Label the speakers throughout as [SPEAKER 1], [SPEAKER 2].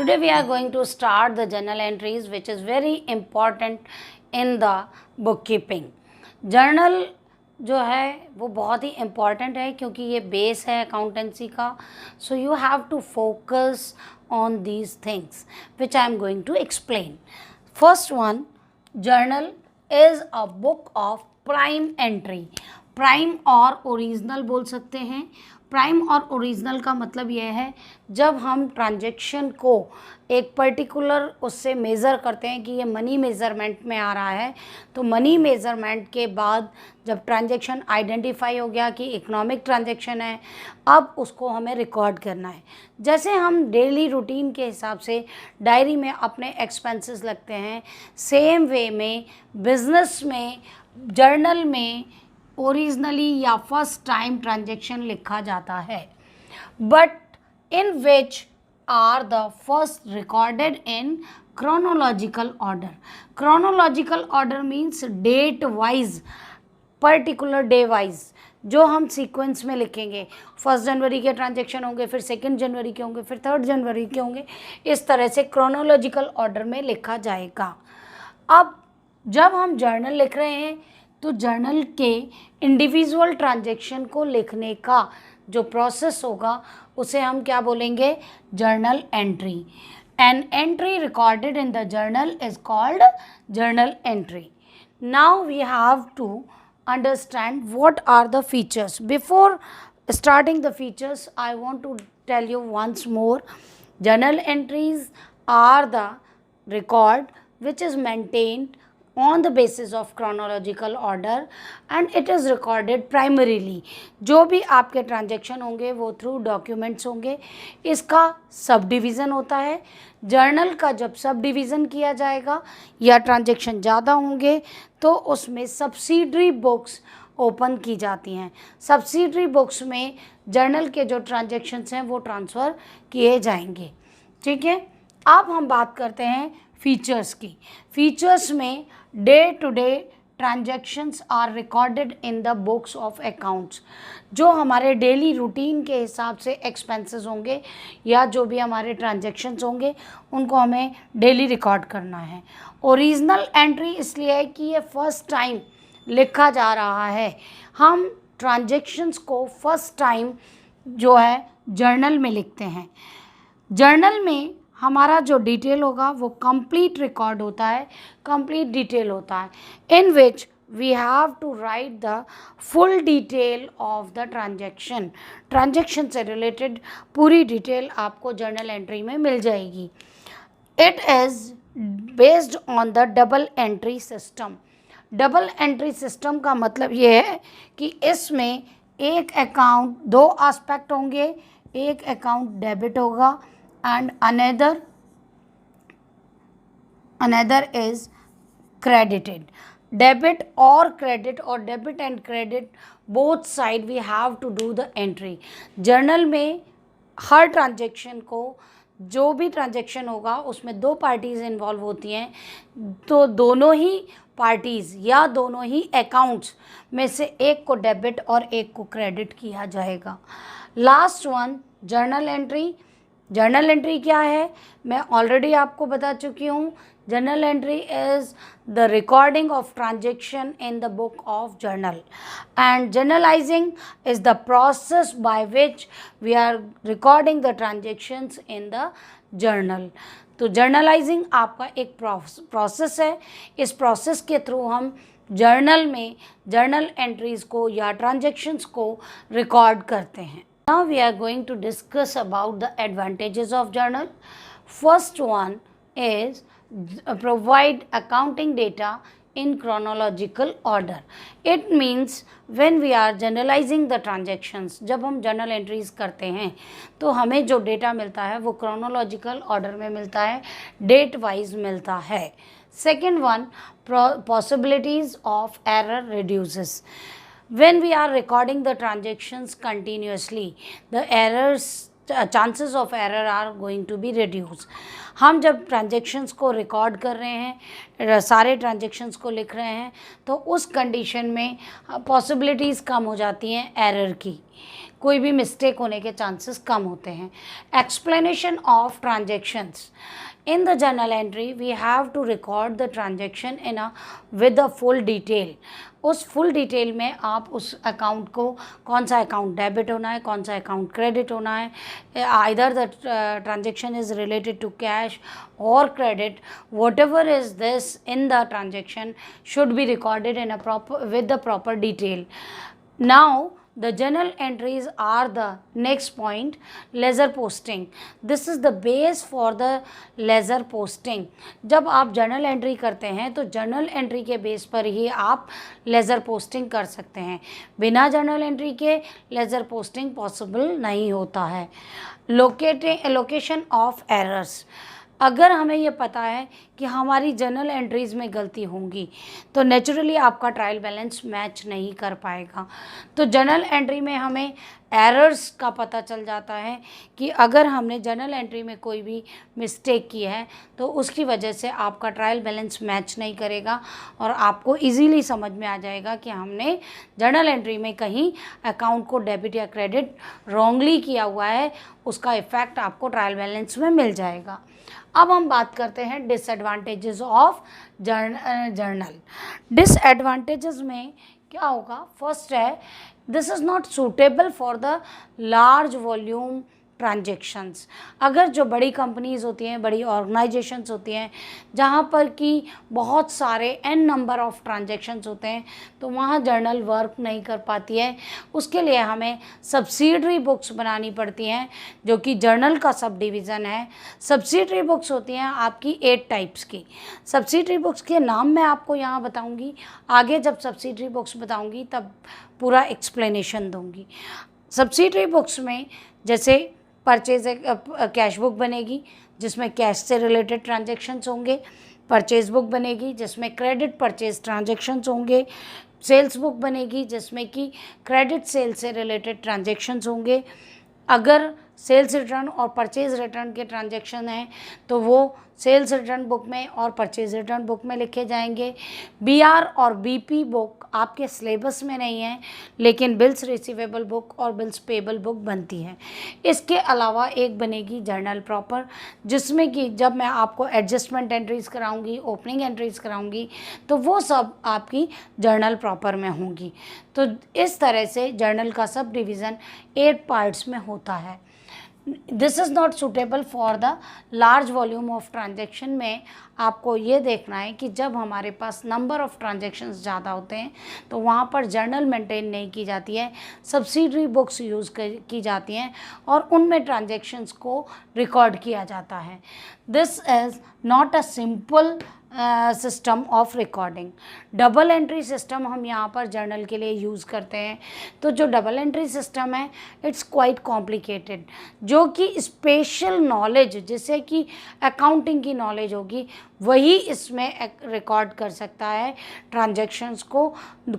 [SPEAKER 1] Today we are going to start the journal entries, which is very important in the bookkeeping. Journal जो है वो बहुत ही important है क्योंकि ये बेस है अकाउंटेंसी का. So you have to focus on these things which I am going to explain. First one, journal is a book of prime entry. Prime और ओरिजिनल बोल सकते हैं. प्राइम और ओरिजिनल का मतलब यह है जब हम ट्रांजैक्शन को एक पर्टिकुलर उससे मेज़र करते हैं कि ये मनी मेज़रमेंट में आ रहा है, तो मनी मेज़रमेंट के बाद जब ट्रांजैक्शन आइडेंटिफाई हो गया कि इकोनॉमिक ट्रांजैक्शन है, अब उसको हमें रिकॉर्ड करना है. जैसे हम डेली रूटीन के हिसाब से डायरी में अपने एक्सपेंसेस लगते हैं, सेम वे में बिजनेस में जर्नल में ओरिजिनली या फर्स्ट टाइम ट्रांजैक्शन लिखा जाता है, but in which are the first recorded in chronological order. Chronological order means date wise, particular day wise जो हम सीक्वेंस में लिखेंगे. 1 जनवरी के ट्रांजैक्शन होंगे, फिर 2 जनवरी के होंगे, फिर 3 जनवरी के होंगे. इस तरह से क्रोनोलॉजिकल ऑर्डर में लिखा जाएगा. अब जब हम जर्नल लिख रहे हैं तो जर्नल के इंडिविजुअल ट्रांजैक्शन को लिखने का जो प्रोसेस होगा उसे हम क्या बोलेंगे? Journal entry. An entry recorded in the journal is called journal entry. Now we have to understand what are the features. Before starting the features, I want to tell you once more, journal entries are the record which is maintained on the basis of chronological order and it is recorded primarily. जो भी आपके transaction होंगे वो through documents होंगे. इसका sub division होता है. Journal का जब सब डिवीज़न किया जाएगा या ट्रांजैक्शन ज़्यादा होंगे तो उसमें सब्सिडरी बुक्स ओपन की जाती हैं. सब्सिडरी बुक्स में जर्नल के जो ट्रांजैक्शंस हैं वो ट्रांसफ़र किए जाएंगे. ठीक है, अब हम बात करते हैं फीचर्स की. फीचर्स में day to day transactions are recorded in the books of accounts. जो हमारे डेली रूटीन के हिसाब से एक्सपेंसेस होंगे या जो भी हमारे ट्रांजैक्शंस होंगे उनको हमें डेली रिकॉर्ड करना है. ओरिजिनल एंट्री इसलिए है कि ये फर्स्ट टाइम लिखा जा रहा है. हम ट्रांजैक्शंस को फर्स्ट टाइम जो है जर्नल में लिखते हैं. जर्नल में हमारा जो डिटेल होगा वो कंप्लीट रिकॉर्ड होता है, कंप्लीट डिटेल होता है, in which we have to write the full detail of the transaction. Transaction से रिलेटेड पूरी डिटेल आपको जर्नल एंट्री में मिल जाएगी. It is based on the double entry system. Double entry system का मतलब ये है कि इसमें एक अकाउंट दो एस्पेक्ट होंगे. एक अकाउंट डेबिट होगा and another is credited. Debit or credit or debit and credit both side we have to do the entry. Journal में हर ट्रांजैक्शन को, जो भी ट्रांजैक्शन होगा उसमें दो पार्टीज़ इन्वॉल्व होती हैं, तो दोनों ही पार्टीज़ या दोनों ही अकाउंट्स में से एक को डेबिट और एक को क्रेडिट किया जाएगा. Last one, journal entry. Journal entry क्या है मैं ऑलरेडी आपको बता चुकी हूँ. Journal entry is the recording of transaction in the book of journal and journalising is the process by which we are recording the transactions in the journal. तो journalising आपका एक प्रोसेस है. इस प्रोसेस के थ्रू हम journal में journal entries को या ट्रांजैक्शंस को रिकॉर्ड करते हैं. Now we are going to discuss about the advantages of journal. First one is provide accounting data in chronological order. It means when we are generalizing the transactions, जब हम journal entries करते हैं तो हमें जो data मिलता है वो chronological order में मिलता है, date wise मिलता है. Second one, possibilities of error reduces. When we are recording the transactions continuously, the chances of error are going to be reduced. हम जब ट्रांजैक्शंस को रिकॉर्ड कर रहे हैं, सारे ट्रांजैक्शंस को लिख रहे हैं, तो उस कंडीशन में पॉसिबिलिटीज़ कम हो जाती हैं एरर की. कोई भी मिस्टेक होने के चांसेस कम होते हैं। Explanation of transactions in the journal entry we have to record the transaction in a with a full detail. उस फुल डिटेल में आप उस अकाउंट को, कौन सा अकाउंट डेबिट होना है, कौन सा अकाउंट क्रेडिट होना है, either the transaction is related to cash और credit, whatever is this in the transaction should be recorded in a proper with the proper detail. Now the journal entries are the next point, ledger posting. This is the base for the ledger posting. जब आप journal entry करते हैं तो journal entry के base पर ही आप laser posting कर सकते हैं। बिना जर्नल एंट्री के लेज़र पोस्टिंग पॉसिबल नहीं होता है। लोकेशन ऑफ एरर्स, अगर हमें ये पता है कि हमारी जर्नल एंट्रीज़ में गलती होंगी तो नेचुरली आपका ट्रायल बैलेंस मैच नहीं कर पाएगा। तो जर्नल एंट्री में हमें एरर्स का पता चल जाता है कि अगर हमने जर्नल एंट्री में कोई भी मिस्टेक की है तो उसकी वजह से आपका ट्रायल बैलेंस मैच नहीं करेगा और आपको इजीली समझ में आ जाएगा कि हमने जर्नल एंट्री में कहीं अकाउंट को डेबिट या क्रेडिट रॉन्गली किया हुआ है। उसका इफ़ेक्ट आपको ट्रायल बैलेंस में मिल जाएगा। अब हम बात करते हैं डिसएडवांटेजेस ऑफ जर्नल। डिसएडवांटेजेस में क्या होगा? फर्स्ट है, this is not suitable for the large volume transactions. अगर जो बड़ी कंपनीज़ होती हैं, बड़ी ऑर्गेनाइजेशंस होती हैं, जहाँ पर कि बहुत सारे n नंबर ऑफ ट्रांजेक्शन्स होते हैं, तो वहाँ जर्नल वर्क नहीं कर पाती है। उसके लिए हमें सब्सिडरी बुक्स बनानी पड़ती हैं, जो कि जर्नल का सब डिवीज़न है। सब्सिडरी बुक्स होती हैं आपकी 8 टाइप्स की। सब्सिडरी बुक्स के नाम मैं आपको यहाँ बताऊँगी, आगे जब सब्सिडरी बुक्स बताऊँगी तब पूरा एक्सप्लेनेशन दूँगी। सब्सिडरी बुक्स में जैसे परचेज कैश बुक बनेगी जिसमें कैश से रिलेटेड ट्रांजेक्शन्स होंगे, परचेज बुक बनेगी जिसमें क्रेडिट परचेज ट्रांजेक्शन्स होंगे, सेल्स बुक बनेगी जिसमें कि क्रेडिट सेल से रिलेटेड ट्रांजेक्शन्स होंगे। अगर सेल्स रिटर्न और परचेज रिटर्न के ट्रांजेक्शन हैं तो वो सेल्स रिटर्न बुक में और परचेज रिटर्न बुक में लिखे जाएंगे। बीआर और बीपी बुक आपके सिलेबस में नहीं है, लेकिन बिल्स रिसीवेबल बुक और बिल्स पेबल बुक बनती है। इसके अलावा एक बनेगी जर्नल प्रॉपर, जिसमें कि जब मैं आपको एडजस्टमेंट एंट्रीज़ कराऊंगी, ओपनिंग एंट्रीज़ कराऊंगी, तो वो सब आपकी जर्नल प्रॉपर में होंगी। तो इस तरह से जर्नल का सब डिवीज़न 8 पार्ट्स में होता है। This is not suitable for the large volume of transaction में आपको ये देखना है कि जब हमारे पास नंबर ऑफ़ ट्रांजेक्शन्स ज़्यादा होते हैं तो वहाँ पर जर्नल मेंटेन नहीं की जाती है, सब्सिडरी बुक्स यूज़ की जाती हैं और उनमें ट्रांजेक्शन्स को रिकॉर्ड किया जाता है। This is not a simple system of recording. Double entry system हम यहाँ पर जर्नल के लिए यूज़ करते हैं। तो जो डबल एंट्री सिस्टम है इट्स क्वाइट कॉम्प्लिकेटेड, जो कि स्पेशल नॉलेज जिसे कि अकाउंटिंग की नॉलेज होगी वही इसमें रिकॉर्ड कर सकता है ट्रांजैक्शंस को।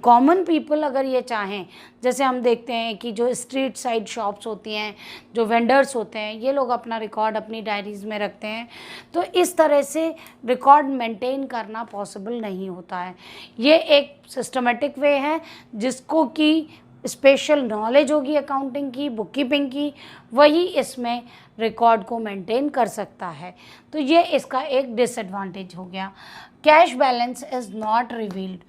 [SPEAKER 1] कॉमन पीपल अगर ये चाहें, जैसे हम देखते हैं कि जो स्ट्रीट साइड शॉप्स होती हैं, जो वेंडर्स होते हैं, ये लोग अपना रिकॉर्ड अपनी डायरीज़ में रखते हैं, तो इस तरह से रिकॉर्ड मेंटेन करना पॉसिबल नहीं होता है। ये एक सिस्टमेटिक वे है जिसको कि स्पेशल नॉलेज होगी अकाउंटिंग की, बुक कीपिंग की, वही इसमें रिकॉर्ड को मेंटेन कर सकता है। तो ये इसका एक डिसएडवांटेज हो गया। Cash balance is not revealed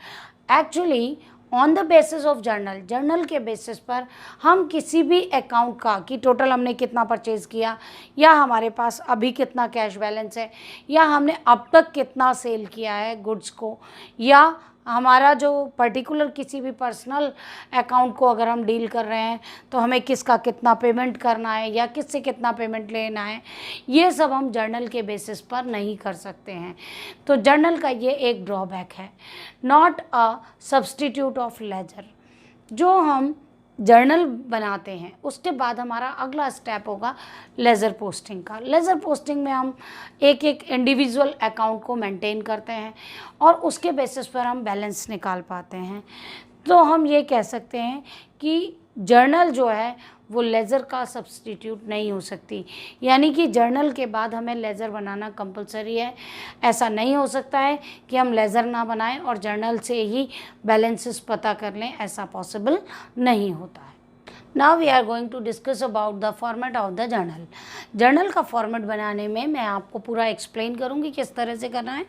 [SPEAKER 1] actually on the basis of journal. Journal के बेसिस पर हम किसी भी अकाउंट का कि टोटल हमने कितना परचेज़ किया, या हमारे पास अभी कितना कैश बैलेंस है, या हमने अब तक कितना सेल किया है गुड्स को, या हमारा जो पर्टिकुलर किसी भी पर्सनल अकाउंट को अगर हम डील कर रहे हैं तो हमें किसका कितना पेमेंट करना है या किससे कितना पेमेंट लेना है, ये सब हम जर्नल के बेसिस पर नहीं कर सकते हैं। तो जर्नल का ये एक ड्रॉबैक है। Not a substitute of ledger. जो हम जर्नल बनाते हैं उसके बाद हमारा अगला स्टेप होगा लेज़र पोस्टिंग का। लेज़र पोस्टिंग में हम एक एक इंडिविजुअल अकाउंट को मेंटेन करते हैं और उसके बेसिस पर हम बैलेंस निकाल पाते हैं। तो हम ये कह सकते हैं कि जर्नल जो है वो लेज़र का सब्स्टिट्यूट नहीं हो सकती, यानी कि जर्नल के बाद हमें लेज़र बनाना कंपलसरी है। ऐसा नहीं हो सकता है कि हम लेज़र ना बनाएं और जर्नल से ही बैलेंसेस पता कर लें, ऐसा पॉसिबल नहीं होता है। Now we are going to discuss about the format of the journal. Journal का फॉर्मेट बनाने में मैं आपको पूरा एक्सप्लेन करूँगी किस तरह से करना है।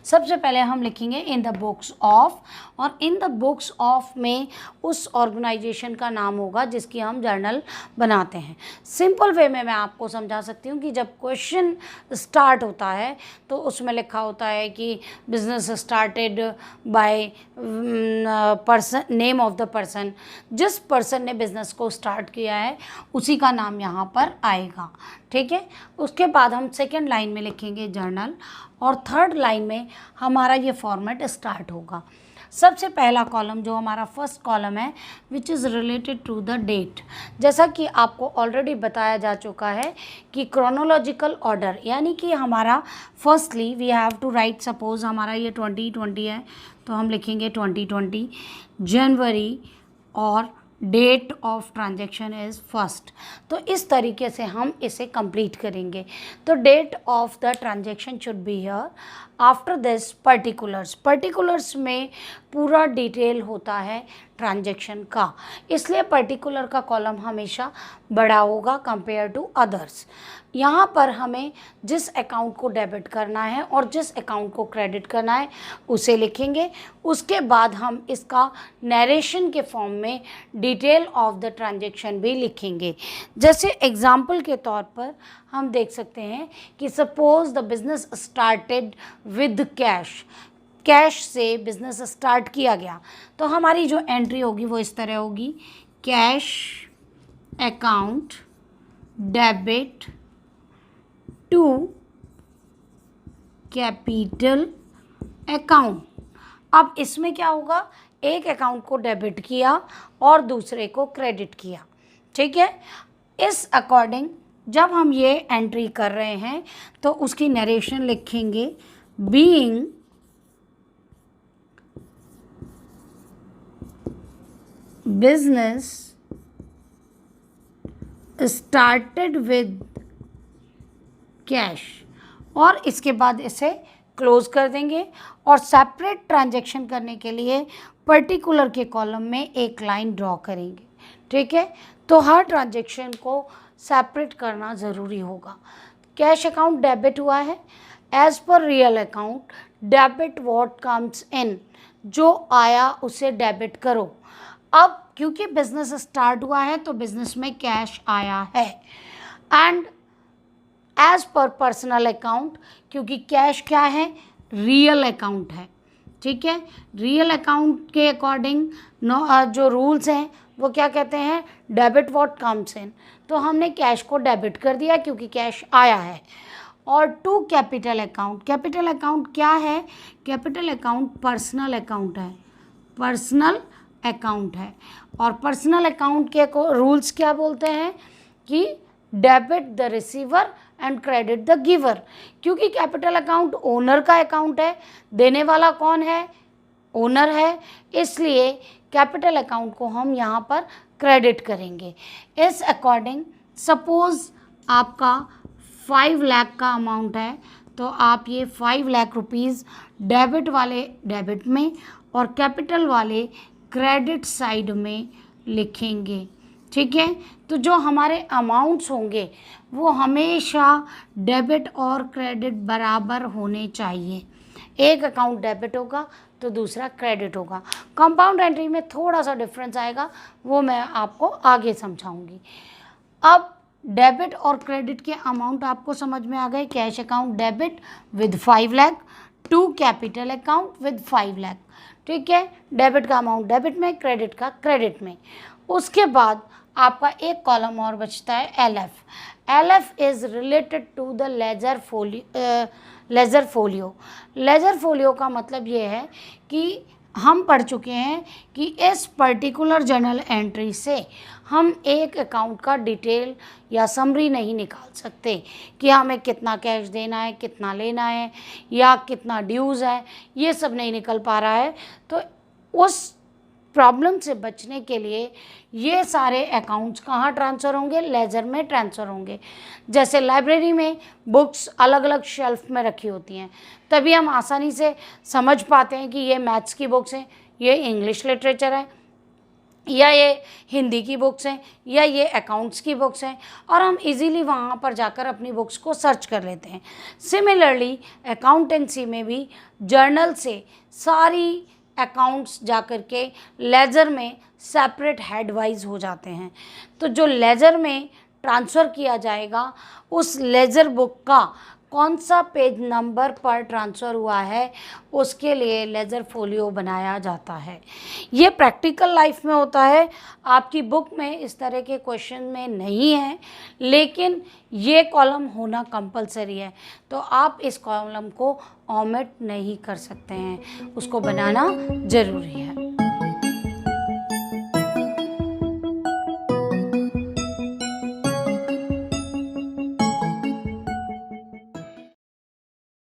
[SPEAKER 1] सबसे पहले हम लिखेंगे इन द बुक्स ऑफ, और इन द बुक्स ऑफ में उस ऑर्गेनाइजेशन का नाम होगा जिसकी हम जर्नल बनाते हैं। सिंपल वे में मैं आपको समझा सकती हूँ कि जब क्वेश्चन स्टार्ट होता है तो उसमें लिखा होता है कि business started by person, name of the person, जिस पर्सन ने बिजनेस को स्टार्ट किया है उसी का नाम यहाँ पर आएगा। ठीक है, उसके बाद हम सेकेंड लाइन में लिखेंगे जर्नल, और थर्ड लाइन में हमारा ये फॉर्मेट स्टार्ट होगा। सबसे पहला कॉलम जो हमारा फर्स्ट कॉलम है which is related to the date. जैसा कि आपको ऑलरेडी बताया जा चुका है कि क्रोनोलॉजिकल ऑर्डर, यानी कि हमारा firstly we have to write, suppose हमारा ये 2020 है तो हम लिखेंगे 2020 जनवरी, और date of transaction is first. तो इस तरीके से हम इसे कंप्लीट करेंगे। तो date of the transaction should be here. After this particulars, particulars में पूरा डिटेल होता है ट्रांजैक्शन का, इसलिए पर्टिकुलर का कॉलम हमेशा बड़ा होगा कंपेयर टू अदर्स। यहाँ पर हमें जिस अकाउंट को डेबिट करना है और जिस अकाउंट को क्रेडिट करना है उसे लिखेंगे। उसके बाद हम इसका नरेशन के फॉर्म में डिटेल ऑफ द ट्रांजैक्शन भी लिखेंगे। जैसे एग्जाम्पल के तौर पर हम देख सकते हैं कि suppose the business started with cash, cash से बिजनेस स्टार्ट किया गया, तो हमारी जो एंट्री होगी वो इस तरह होगी, cash account debit to capital account. अब इसमें क्या होगा, एक अकाउंट को डेबिट किया और दूसरे को क्रेडिट किया। ठीक है, इस अकॉर्डिंग जब हम ये एंट्री कर रहे हैं तो उसकी नरेशन लिखेंगे, being business started with cash, और इसके बाद इसे क्लोज कर देंगे। और सेपरेट ट्रांजैक्शन करने के लिए पर्टिकुलर के कॉलम में एक लाइन ड्रॉ करेंगे। ठीक है, तो हर ट्रांजैक्शन को सेपरेट करना ज़रूरी होगा। कैश अकाउंट डेबिट हुआ है, as per real account debit what comes in, जो आया उसे डेबिट करो। अब क्योंकि बिजनेस स्टार्ट हुआ है तो बिजनेस में कैश आया है। And as per personal account, क्योंकि कैश क्या है, रियल अकाउंट है। ठीक है, रियल अकाउंट के अकॉर्डिंग जो रूल्स हैं वो क्या कहते हैं, डेबिट व्हाट कम्स इन, तो हमने कैश को डेबिट कर दिया क्योंकि कैश आया है। और to capital account, capital account क्या है, कैपिटल अकाउंट पर्सनल अकाउंट है, पर्सनल अकाउंट है। और पर्सनल अकाउंट के रूल्स क्या बोलते हैं कि debit the receiver and credit the giver, क्योंकि कैपिटल अकाउंट ओनर का अकाउंट है, देने वाला कौन है, ओनर है, इसलिए कैपिटल अकाउंट को हम यहाँ पर क्रेडिट करेंगे। इस अकॉर्डिंग सपोज आपका 5 लाख का अमाउंट है तो आप ये 5 लाख रुपीज़ डेबिट वाले डेबिट में और कैपिटल वाले क्रेडिट साइड में लिखेंगे। ठीक है, तो जो हमारे अमाउंट्स होंगे वो हमेशा डेबिट और क्रेडिट बराबर होने चाहिए। एक अकाउंट डेबिट होगा तो दूसरा क्रेडिट होगा। कंपाउंड एंट्री में थोड़ा सा डिफरेंस आएगा, वो मैं आपको आगे समझाऊंगी। अब डेबिट और क्रेडिट के अमाउंट आपको समझ में आ गए। Cash account debit with 5 lakh, to capital account with 5 lakh. ठीक है, डेबिट का अमाउंट डेबिट में, क्रेडिट का क्रेडिट में। उसके बाद आपका एक कॉलम और बचता है LF। LF is related to the ledger folio. Ledger folio का मतलब ये है कि हम पढ़ चुके हैं कि इस पर्टिकुलर जर्नल एंट्री से हम एक अकाउंट का डिटेल या समरी नहीं निकाल सकते कि हमें कितना कैश देना है, कितना लेना है, या कितना ड्यूज़ है, ये सब नहीं निकल पा रहा है। तो उस प्रॉब्लम से बचने के लिए ये सारे अकाउंट्स कहाँ ट्रांसफ़र होंगे, लेजर में ट्रांसफ़र होंगे। जैसे लाइब्रेरी में बुक्स अलग अलग शेल्फ में रखी होती हैं, तभी हम आसानी से समझ पाते हैं कि ये मैथ्स की बुक्स हैं, ये इंग्लिश लिटरेचर है, या ये हिंदी की बुक्स हैं या ये अकाउंट्स की बुक्स हैं, और हम इजीली वहाँ पर जाकर अपनी बुक्स को सर्च कर लेते हैं। सिमिलरली अकाउंटेंसी में भी जर्नल से सारी अकाउंट्स जाकर के लेजर में सेपरेट हेड वाइज हो जाते हैं। तो जो लेजर में ट्रांसफ़र किया जाएगा उस लेजर बुक का कौन सा पेज नंबर पर ट्रांसफ़र हुआ है उसके लिए लेजर फोलियो बनाया जाता है। ये प्रैक्टिकल लाइफ में होता है, आपकी बुक में इस तरह के क्वेश्चन में नहीं है, लेकिन ये कॉलम होना कंपलसरी है। तो आप इस कॉलम को ओमिट नहीं कर सकते हैं, उसको बनाना ज़रूरी है।